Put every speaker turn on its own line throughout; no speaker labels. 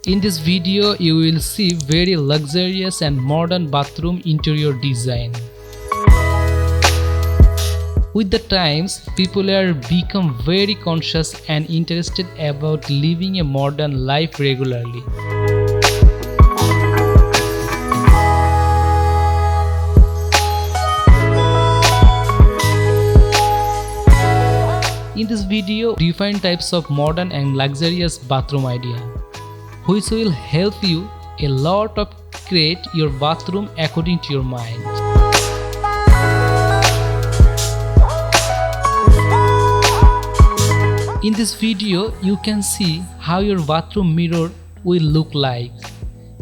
In this video, you will see very luxurious and modern bathroom interior design. With the times, people are become very conscious and interested about living a modern life regularly. In this video, different types of modern and luxurious bathroom idea, which will help you a lot of create your bathroom according to your mind. In this video, you can see how your bathroom mirror will look like,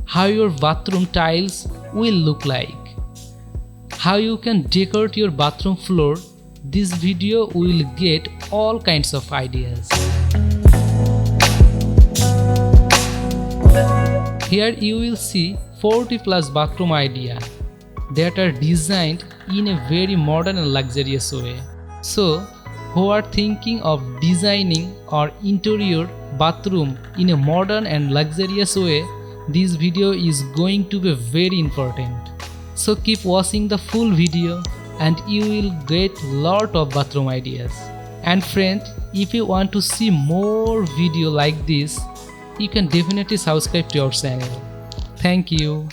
how your bathroom tiles will look like, how you can decorate your bathroom floor. This video will get all kinds of ideas. Here you will see 40 plus bathroom idea that are designed in a very modern and luxurious way. So, who are thinking of designing or interior bathroom in a modern and luxurious way, this video is going to be very important. So keep watching the full video and you will get lot of bathroom ideas. And friend, if you want to see more video like this, you can definitely subscribe to our channel. Thank you.